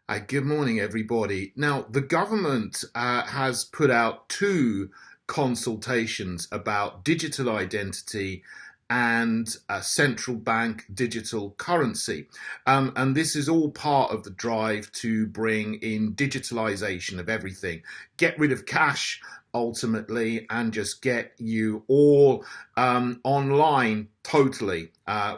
Good morning, everybody. Now, the government has put out two consultations about digital identity and central bank digital currency. And this is all part of the drive to bring in digitalization of everything, get rid of cash ultimately, and just get you all online totally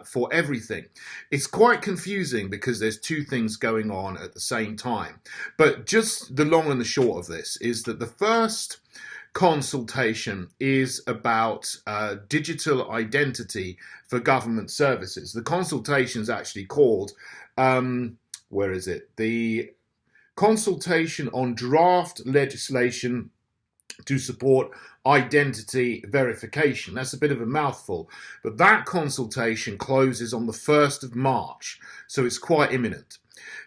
for everything. It's quite confusing because there's two things going on at the same time. But just the long and the short of this is that the first consultation is about digital identity for government services. The consultation is actually called, where is it? The consultation on draft legislation to support identity verification. That's a bit of a mouthful, but that consultation closes on the 1st of March, so it's quite imminent.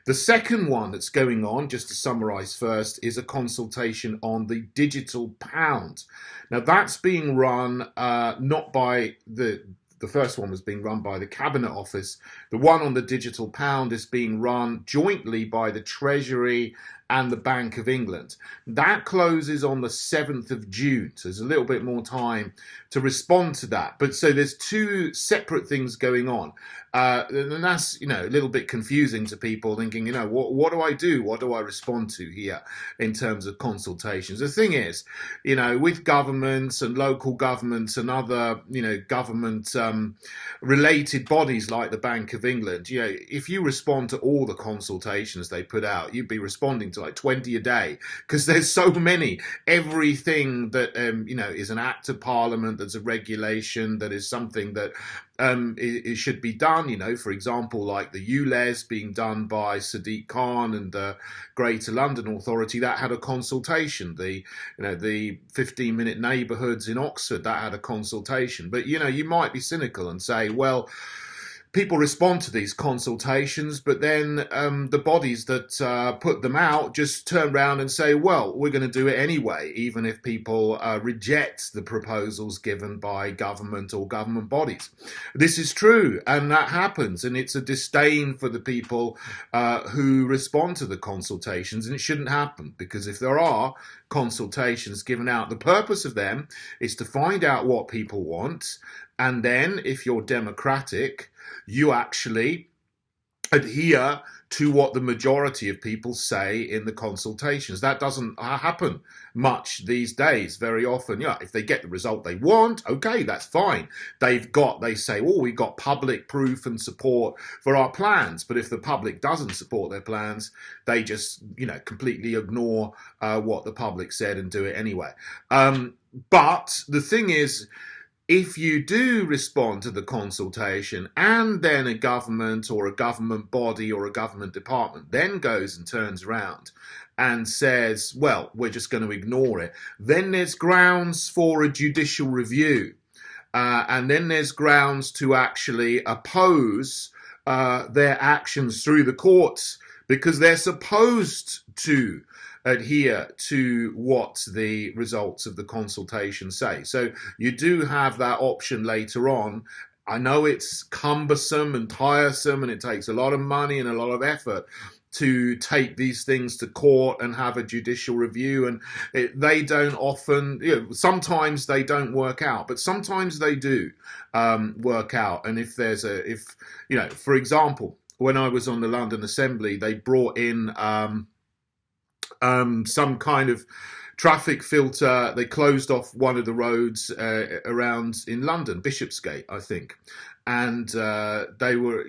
The second one that's going on, just to summarise first, is a consultation on the digital pound. Now that's being run not by the first one was being run by the Cabinet Office. The one on the digital pound is being run jointly by the Treasury and the Bank of England. That closes on the 7th of June, so there's a little bit more time to respond to that. But so there's two separate things going on. And that's, a little bit confusing to people thinking, what do I do? What do I respond to here in terms of consultations? The thing is, with governments and local governments and other, government related bodies like the Bank of England, if you respond to all the consultations they put out, you'd be responding to like 20 a day because there's so many. Everything that, is an act of parliament, that's a regulation, that is something that it should be done, for example, like the ULEZ being done by Sadiq Khan and the Greater London Authority, that had a consultation. The 15-minute neighbourhoods in Oxford, that had a consultation. But, you might be cynical and say, well, people respond to these consultations, but then the bodies that put them out just turn around and say, well, we're going to do it anyway, even if people reject the proposals given by government or government bodies. This is true, and that happens, and it's a disdain for the people who respond to the consultations, and it shouldn't happen, because if there are consultations given out, the purpose of them is to find out what people want, and then, if you're democratic, you actually adhere to what the majority of people say in the consultations. That doesn't happen much these days. Very often, if they get the result they want, okay, that's fine. They say, we've got public proof and support for our plans. But if the public doesn't support their plans, they just, completely ignore what the public said and do it anyway. But the thing is, if you do respond to the consultation and then a government or a government body or a government department then goes and turns around and says, well, we're just going to ignore it, then there's grounds for a judicial review. And then there's grounds to actually oppose their actions through the courts because they're supposed to adhere to what the results of the consultation say. So you do have that option later on. I know it's cumbersome and tiresome and it takes a lot of money and a lot of effort to take these things to court and have a judicial review, and they don't often, sometimes they don't work out, but sometimes they do work out. And if for example, when I was on the London Assembly, they brought in some kind of traffic filter. They closed off one of the roads around in London, Bishopsgate, I think. And they were,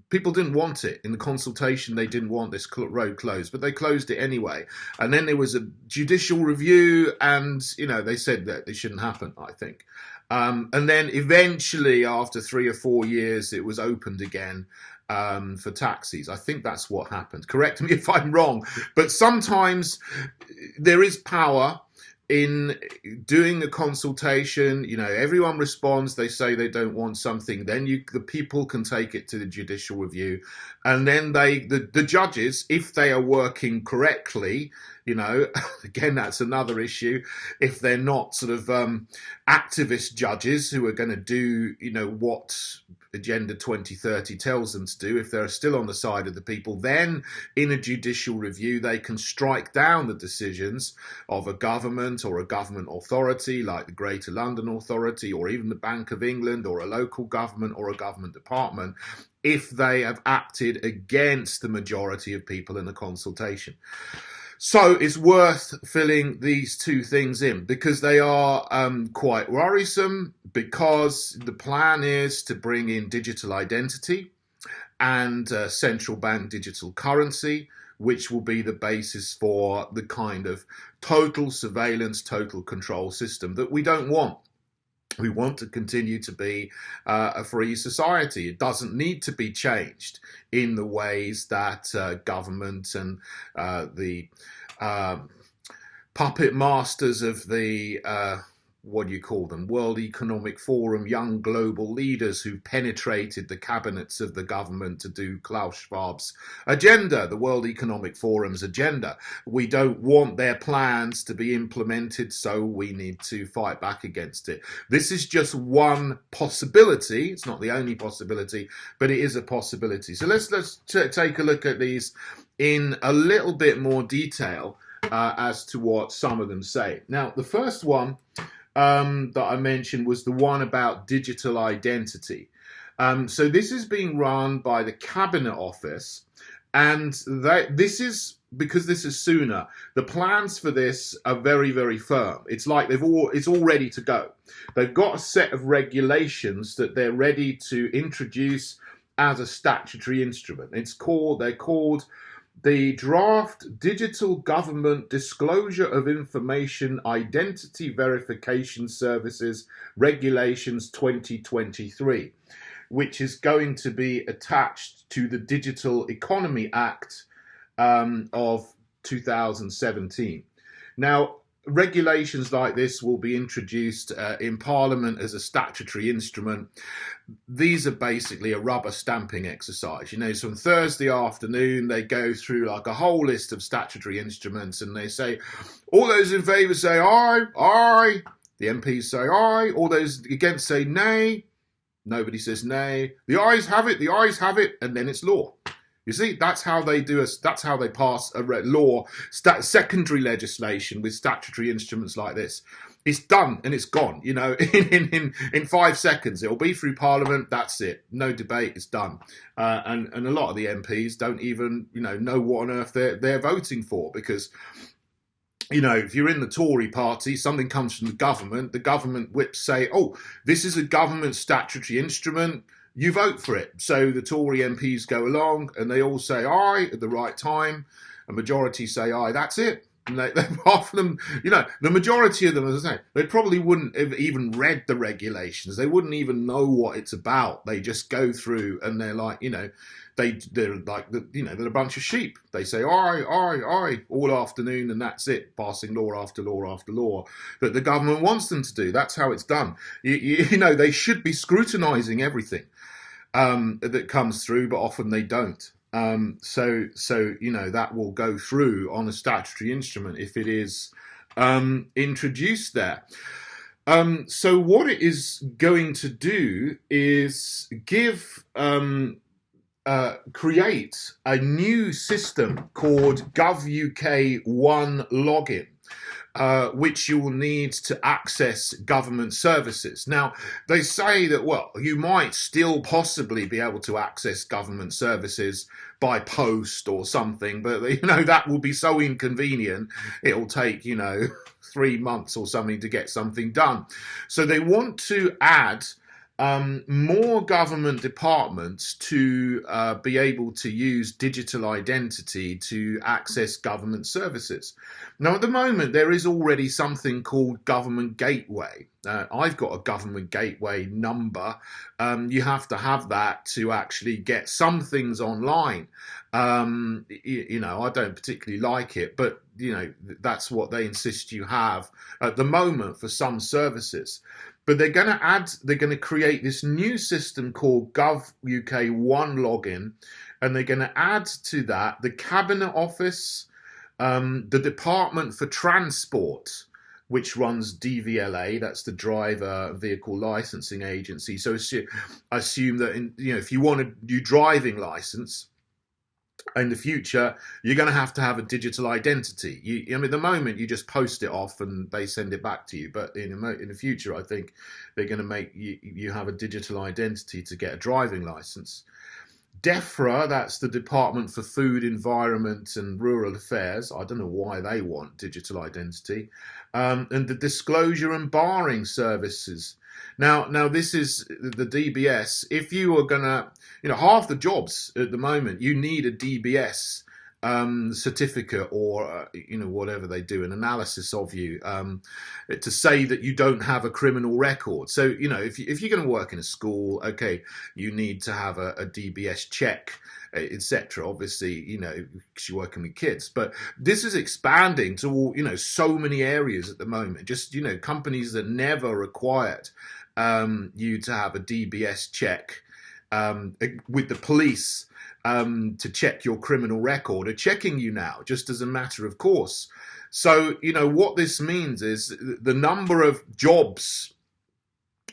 people didn't want it. In the consultation, they didn't want this road closed, but they closed it anyway. And then there was a judicial review and, they said that it shouldn't happen, I think. And then eventually, after 3 or 4 years, it was opened again for taxis. I think that's what happened. Correct me if I'm wrong. But sometimes there is power in doing a consultation, everyone responds. They say they don't want something. Then the people can take it to the judicial review, and then the judges, if they are working correctly, again, that's another issue. If they're not sort of activist judges who are going to do, what Agenda 2030 tells them to do, if they're still on the side of the people, then in a judicial review, they can strike down the decisions of a government or a government authority like the Greater London Authority or even the Bank of England or a local government or a government department if they have acted against the majority of people in the consultation. So it's worth filling these two things in because they are quite worrisome, because the plan is to bring in digital identity and central bank digital currency, which will be the basis for the kind of total surveillance, total control system that we don't want. We want to continue to be a free society. It doesn't need to be changed in the ways that government and the puppet masters of the what do you call them? World Economic Forum, young global leaders who penetrated the cabinets of the government to do Klaus Schwab's agenda, the World Economic Forum's agenda. We don't want their plans to be implemented, so we need to fight back against it. This is just one possibility. It's not the only possibility, but it is a possibility. So let's take a look at these in a little bit more detail as to what some of them say. Now, the first one that I mentioned was the one about digital identity. So this is being run by the Cabinet Office, and this is because this is sooner. The plans for this are very, very firm. It's like it's all ready to go. They've got a set of regulations that they're ready to introduce as a statutory instrument. They're called the Draft Digital Government Disclosure of Information Identity Verification Services Regulations 2023, which is going to be attached to the Digital Economy Act of 2017. Now, regulations like this will be introduced in Parliament as a statutory instrument. These are basically a rubber stamping exercise. So on Thursday afternoon, they go through like a whole list of statutory instruments and they say, all those in favour say aye, aye. The MPs say aye. All those against say nay. Nobody says nay. The ayes have it, the ayes have it, and then it's law. You see, that's how they that's how they pass a law, secondary legislation with statutory instruments like this. It's done and it's gone. In 5 seconds, it'll be through Parliament. That's it. No debate. It's done. And a lot of the MPs don't even know what on earth they're voting for, because if you're in the Tory party, something comes from the government whips say, oh, this is a government statutory instrument. You vote for it. So the Tory MPs go along and they all say aye at the right time. A majority say aye. That's it. And half of them, the majority of them, as I say, they probably wouldn't have even read the regulations. They wouldn't even know what it's about. They just go through and they're like, they're like, they're a bunch of sheep. They say aye, aye, aye all afternoon, and that's it, passing law after law after law that the government wants them to do. That's how it's done. They should be scrutinising everything that comes through, but often they don't. So that will go through on a statutory instrument if it is introduced there. So what it is going to do is create a new system called GovUK One Login, which you will need to access government services. Now, they say that, well, you might still possibly be able to access government services by post or something, but, that will be so inconvenient, it'll take, 3 months or something to get something done. So they want to add more government departments to be able to use digital identity to access government services. Now, at the moment, there is already something called Government Gateway. I've got a Government Gateway number. You have to have that to actually get some things online. I don't particularly like it, but that's what they insist you have at the moment for some services. But they're going to create this new system called Gov UK One Login, and they're going to add to that the Cabinet Office, the Department for Transport, which runs DVLA, that's the Driver Vehicle Licensing Agency. So assume that if you want a new driving license, in the future, you're going to have a digital identity. At the moment, you just post it off and they send it back to you. But in the future, I think they're going to make you have a digital identity to get a driving license. DEFRA, that's the Department for Food, Environment and Rural Affairs. I don't know why they want digital identity. And the Disclosure and Barring Services. Now this is the DBS. If you are gonna, half the jobs at the moment, you need a DBS certificate or whatever they do, an analysis of you to say that you don't have a criminal record. So if you're going to work in a school, okay, you need to have a DBS check, etc. Obviously, because you're working with kids, but this is expanding to all, so many areas at the moment. Just companies that never required you to have a DBS check with the police to check your criminal record are checking you now, just as a matter of course. So, what this means is the number of jobs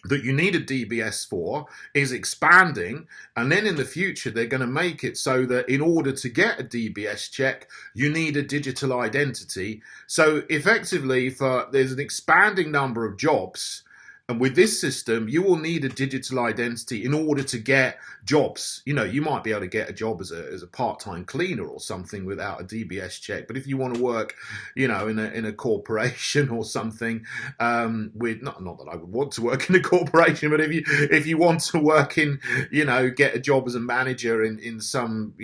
that you need a DBS for is expanding, and then in the future they're going to make it so that in order to get a DBS check you need a digital identity. So effectively, there's an expanding number of jobs, and with this system you will need a digital identity in order to get jobs. You might be able to get a job as a part-time cleaner or something without a DBS check, but if you want to work in a corporation or something, with not that I would want to work in a corporation, but if you want to work in get a job as a manager in some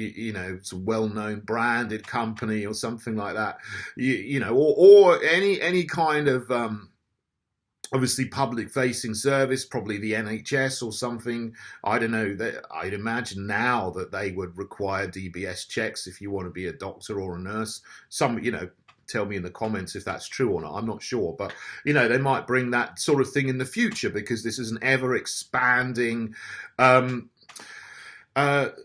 some well-known branded company or something like that, or any kind of obviously public-facing service, probably the NHS or something. I don't know. I'd imagine now that they would require DBS checks if you want to be a doctor or a nurse. Tell me in the comments if that's true or not. I'm not sure, but they might bring that sort of thing in the future because this is an ever-expanding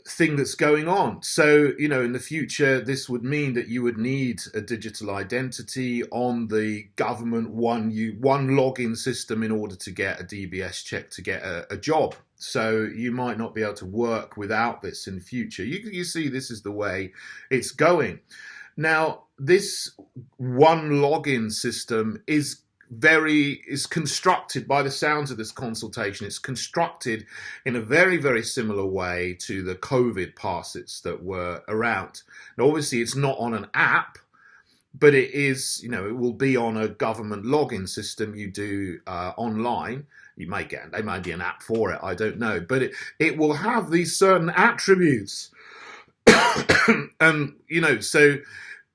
thing that's going on. So, in the future, this would mean that you would need a digital identity on the government one login system in order to get a DBS check to get a job. So you might not be able to work without this in the future. You see, this is the way it's going. Now, this one login system is constructed, by the sounds of this consultation, it's constructed in a very, very similar way to the COVID passes that were around. Now, obviously, it's not on an app, but it is, it will be on a government login system you do online. There might be an app for it, I don't know, but it will have these certain attributes. And, so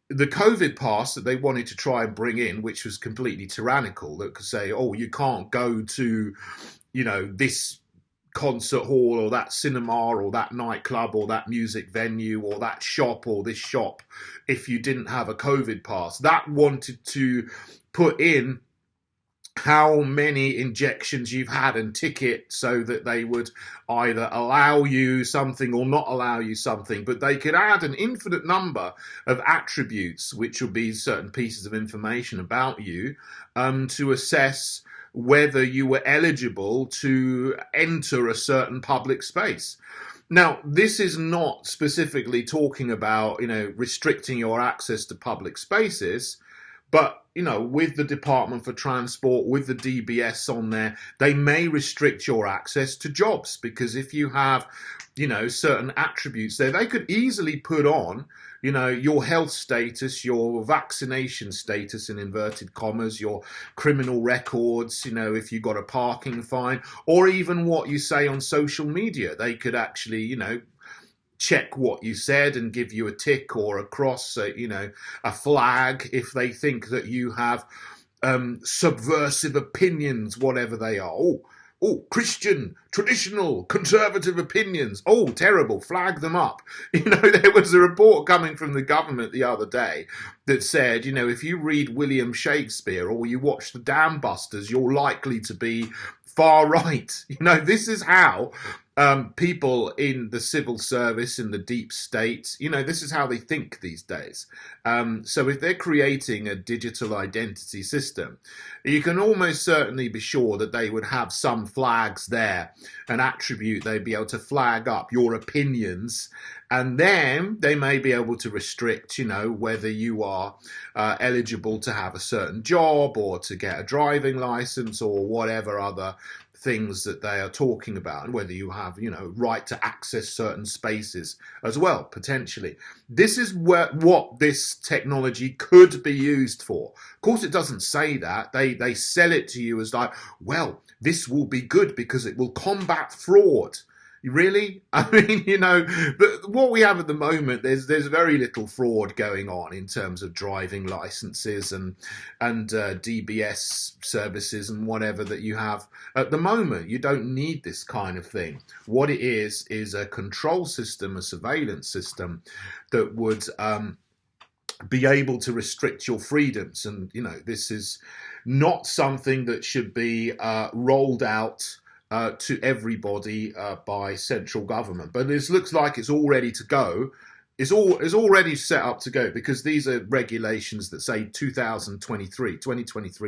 the COVID pass that they wanted to try and bring in, which was completely tyrannical, that could say, oh, you can't go to, this concert hall or that cinema or that nightclub or that music venue or that shop or this shop if you didn't have a COVID pass. That wanted to put in how many injections you've had and ticket so that they would either allow you something or not allow you something, but they could add an infinite number of attributes, which would be certain pieces of information about you, to assess whether you were eligible to enter a certain public space. Now, this is not specifically talking about, restricting your access to public spaces, But with the Department for Transport, with the DBS on there, they may restrict your access to jobs, because if you have, certain attributes there, they could easily put on, your health status, your vaccination status in inverted commas, your criminal records, if you got a parking fine, or even what you say on social media. They could actually, check what you said and give you a tick or a cross, a flag, if they think that you have subversive opinions, whatever they are. Oh, Christian, traditional, conservative opinions. Oh, terrible, flag them up. There was a report coming from the government the other day that said, if you read William Shakespeare or you watch the Dam Busters, you're likely to be far right. This is how people in the civil service, in the deep state, this is how they think these days. So if they're creating a digital identity system, you can almost certainly be sure that they would have some flags there, an attribute they'd be able to flag up your opinions, and then they may be able to restrict, whether you are eligible to have a certain job or to get a driving license or whatever other things that they are talking about, and whether you have, right to access certain spaces as well, potentially. This is what this technology could be used for. Of course, it doesn't say that. They sell it to you as like, well, this will be good because it will combat fraud. Really? I mean, what we have at the moment, there's very little fraud going on in terms of driving licenses and DBS services and whatever that you have at the moment. You don't need this kind of thing. What it is a control system, a surveillance system that would be able to restrict your freedoms. And, this is not something that should be rolled out to everybody by central government, but this looks like it's all ready to go. It's already set up to go, because these are regulations that say 2023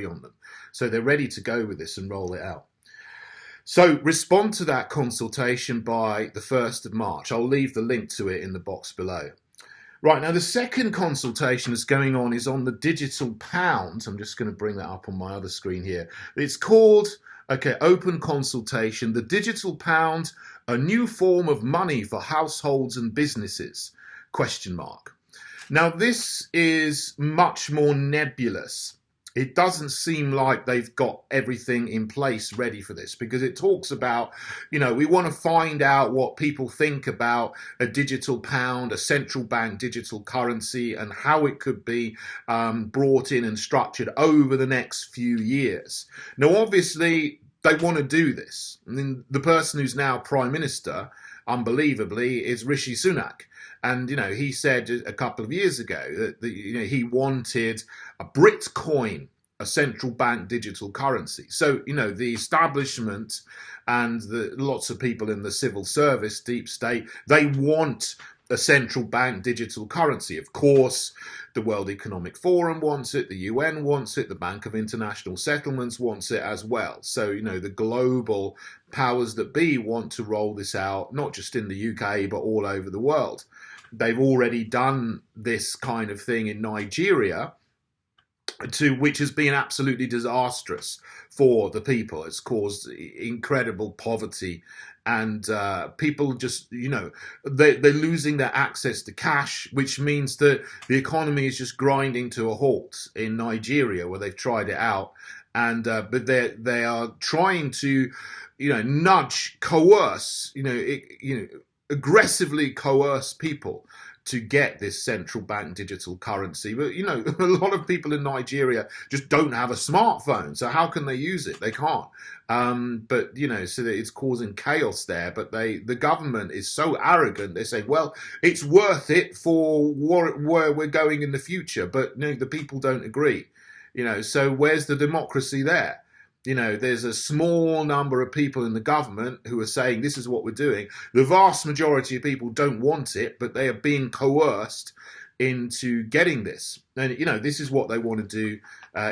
on them. So they're ready to go with this and roll it out. So respond to that consultation by the 1st of March. I'll leave the link to it in the box below. Right, now the second consultation that's going on is on the digital pound. I'm just going to bring that up on my other screen here. It's called, open consultation, the digital pound, a new form of money for households and businesses, ? Now this is much more nebulous. It doesn't seem like they've got everything in place ready for this, because it talks about, we want to find out what people think about a digital pound, a central bank digital currency, and how it could be brought in and structured over the next few years. Now, obviously, they want to do this. I mean, the person who's now Prime Minister, unbelievably, is Rishi Sunak. And, he said a couple of years ago that he wanted a Britcoin, a central bank digital currency. So, the establishment and lots of people in the civil service, deep state, they want a central bank digital currency. Of course, the World Economic Forum wants it, the UN wants it, the Bank of International Settlements wants it as well. So, the global powers that be want to roll this out, not just in the UK, but all over the world. They've already done this kind of thing in Nigeria, which has been absolutely disastrous for the people. It's caused incredible poverty, and people just, they're losing their access to cash, which means that the economy is just grinding to a halt in Nigeria, where they've tried it out. And but they are trying to, coerce, aggressively coerce people to get this central bank digital currency. But, a lot of people in Nigeria just don't have a smartphone. So how can they use it? They can't. But, so that it's causing chaos there. But the government is so arrogant. They say, well, it's worth it for where we're going in the future. But the people don't agree. So where's the democracy there? There's a small number of people in the government who are saying this is what we're doing. The vast majority of people don't want it, but they are being coerced into getting this. And, this is what they want to do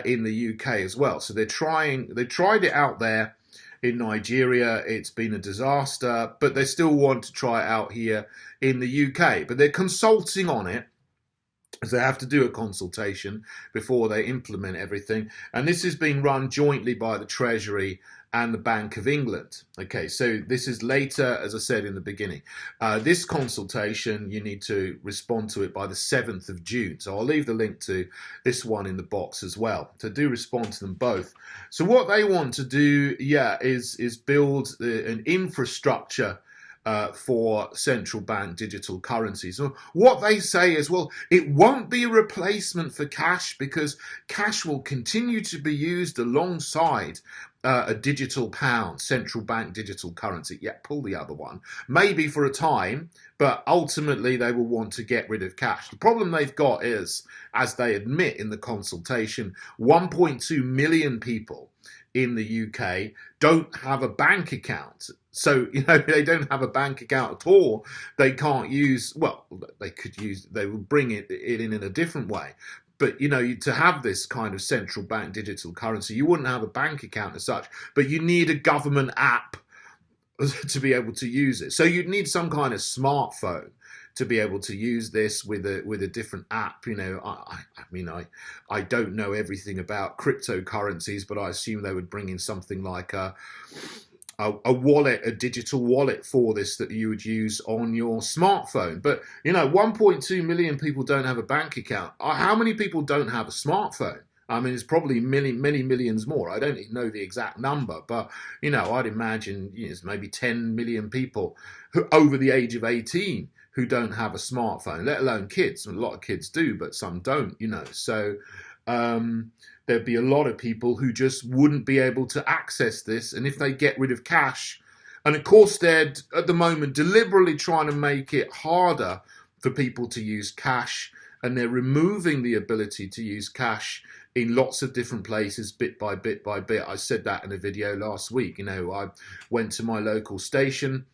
in the UK as well. So they tried it out there in Nigeria. It's been a disaster, but they still want to try it out here in the UK. But they're consulting on it. So they have to do a consultation before they implement everything. And this is being run jointly by the Treasury and the Bank of England. Okay, so this is later, as I said in the beginning. This consultation, you need to respond to it by the 7th of June. So I'll leave the link to this one in the box as well. So do respond to them both. So what they want to do, is build an infrastructure for central bank digital currencies. So what they say is, well, it won't be a replacement for cash because cash will continue to be used alongside a digital pound, central bank digital currency. Yeah, pull the other one. Maybe for a time, but ultimately they will want to get rid of cash. The problem they've got is, as they admit in the consultation, 1.2 million people in the UK don't have a bank account. So, they don't have a bank account at all. They can't use, well, they will bring it in a different way. But, to have this kind of central bank digital currency, you wouldn't have a bank account as such, but you need a government app to be able to use it. So you'd need some kind of smartphone to be able to use this with a different app. I don't know everything about cryptocurrencies, but I assume they would bring in something like a wallet, a digital wallet for this that you would use on your smartphone. But 1.2 million people don't have a bank account. How many people don't have a smartphone? I mean, it's probably many millions more. I don't know the exact number, but I'd imagine it's maybe 10 million people who over the age of 18 who don't have a smartphone, let alone kids. A lot of kids do, but some don't. So there'd be a lot of people who just wouldn't be able to access this. And if they get rid of cash, and of course they're at the moment deliberately trying to make it harder for people to use cash, and they're removing the ability to use cash in lots of different places, bit by bit by bit. I said that in a video last week. I went to my local station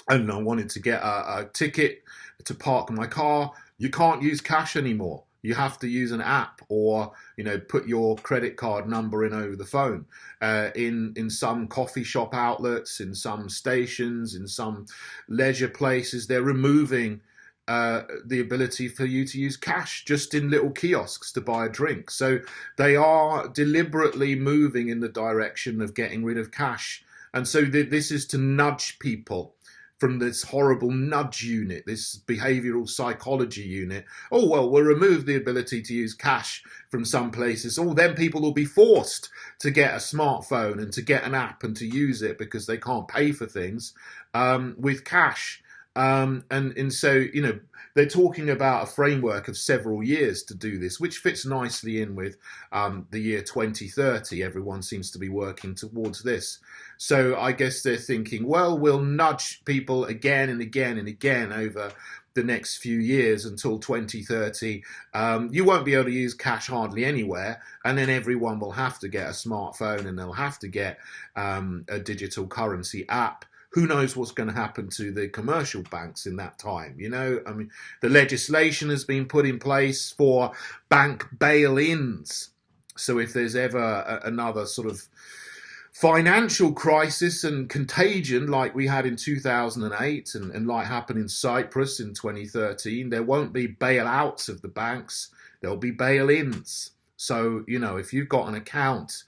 and I wanted to get a ticket to park my car. You can't use cash anymore. You have to use an app or, put your credit card number in over the phone. In some coffee shop outlets, in some stations, in some leisure places, they're removing the ability for you to use cash just in little kiosks to buy a drink. So they are deliberately moving in the direction of getting rid of cash. And so this is to nudge people from this horrible nudge unit, this behavioral psychology unit. Oh, well, we'll remove the ability to use cash from some places. Oh, then people will be forced to get a smartphone and to get an app and to use it because they can't pay for things with cash. And so, they're talking about a framework of several years to do this, which fits nicely in with the year 2030. Everyone seems to be working towards this. So I guess they're thinking, well, we'll nudge people again and again and again over the next few years until 2030. You won't be able to use cash hardly anywhere, and then everyone will have to get a smartphone and they'll have to get a digital currency app. Who knows what's going to happen to the commercial banks in that time? The legislation has been put in place for bank bail-ins. So if there's ever another sort of financial crisis and contagion like we had in 2008 and like happened in Cyprus in 2013, there won't be bailouts of the banks. There'll be bail-ins. So, if you've got an account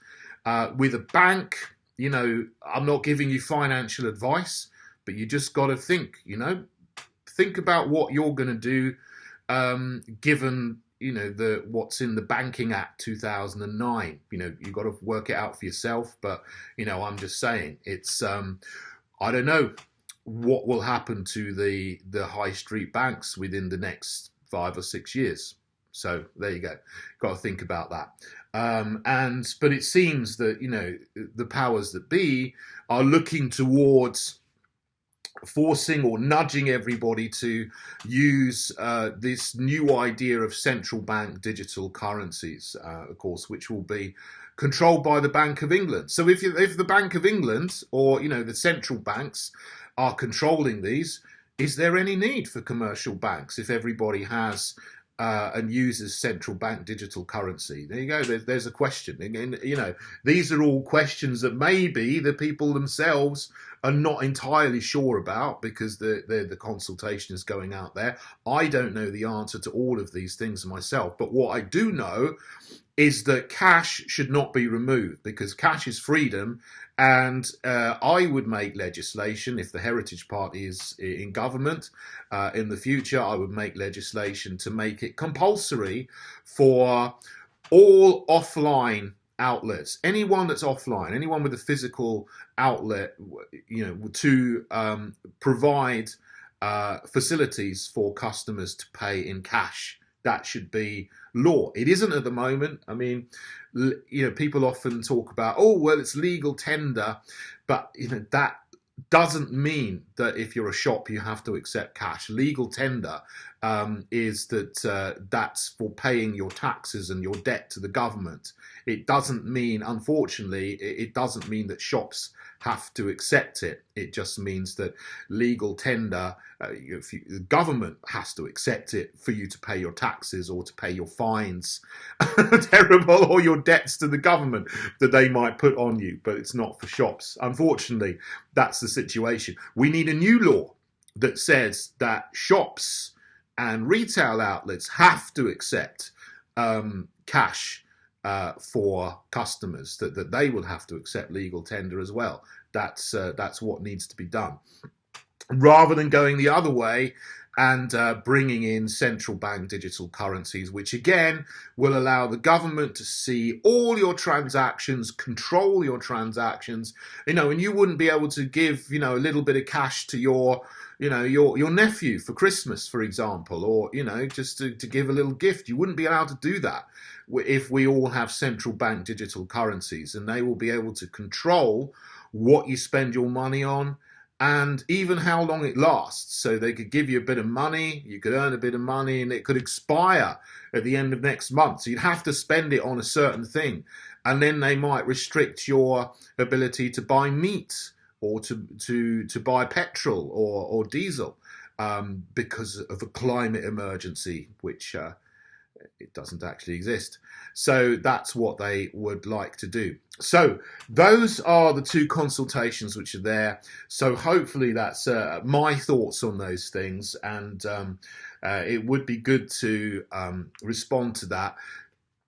with a bank, I'm not giving you financial advice, but you just got to think about what you're going to do, given, what's in the Banking Act 2009. You've got to work it out for yourself. But, I'm just saying it's, I don't know what will happen to the high street banks within the next 5 or 6 years. So there you go. Got to think about that. But it seems that, the powers that be are looking towards forcing or nudging everybody to use this new idea of central bank digital currencies, of course, which will be controlled by the Bank of England. So if the Bank of England or, the central banks are controlling these, is there any need for commercial banks if everybody has and uses central bank digital currency? There you go. There's a question. And, these are all questions that maybe the people themselves are not entirely sure about because the consultation is going out there. I don't know the answer to all of these things myself, but what I do know is that cash should not be removed because cash is freedom. And I would make legislation, if the Heritage Party is in government in the future, I would make legislation to make it compulsory for all offline outlets, anyone that's offline, anyone with a physical outlet, to provide facilities for customers to pay in cash. That should be law. It isn't at the moment. I mean, people often talk about, oh, well, it's legal tender, but that doesn't mean that if you're a shop you have to accept cash. Legal tender is that that's for paying your taxes and your debt to the government. It doesn't mean, unfortunately, it doesn't mean that shops have to accept it. It just means that legal tender, the government has to accept it for you to pay your taxes or to pay your fines, terrible, or your debts to the government that they might put on you, but it's not for shops. Unfortunately, that's the situation. We need a new law that says that shops and retail outlets have to accept cash for customers, that they will have to accept legal tender as well. That's what needs to be done, rather than going the other way and bringing in central bank digital currencies, which again will allow the government to see all your transactions, control your transactions, and you wouldn't be able to give a little bit of cash to your nephew for Christmas, for example, or just to give a little gift. You wouldn't be allowed to do that if we all have central bank digital currencies, and they will be able to control what you spend your money on and even how long it lasts. So they could give you a bit of money, you could earn a bit of money, and it could expire at the end of next month. So you'd have to spend it on a certain thing, and then they might restrict your ability to buy meat or to buy petrol or diesel because of a climate emergency, which it doesn't actually exist. So that's what they would like to do. So those are the two consultations which are there. So hopefully that's my thoughts on those things, and it would be good to respond to that.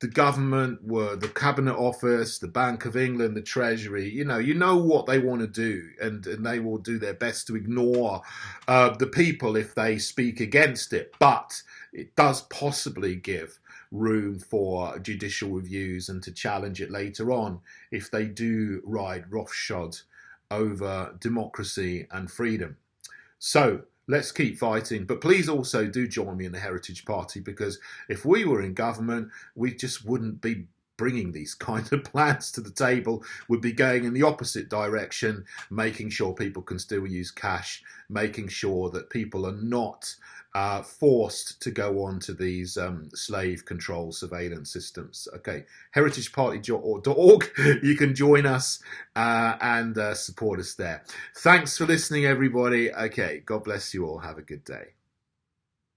The government, the Cabinet Office, the Bank of England, the Treasury, you know what they want to do, and they will do their best to ignore the people if they speak against it. But it does possibly give room for judicial reviews and to challenge it later on if they do ride roughshod over democracy and freedom. So let's keep fighting, but please also do join me in the Heritage Party, because if we were in government, we just wouldn't be bringing these kind of plans to the table. We'd be going in the opposite direction, making sure people can still use cash, making sure that people are not forced to go on to these slave control surveillance systems. Okay, heritageparty.org. You can join us and support us there. Thanks for listening, everybody. Okay, God bless you all. Have a good day.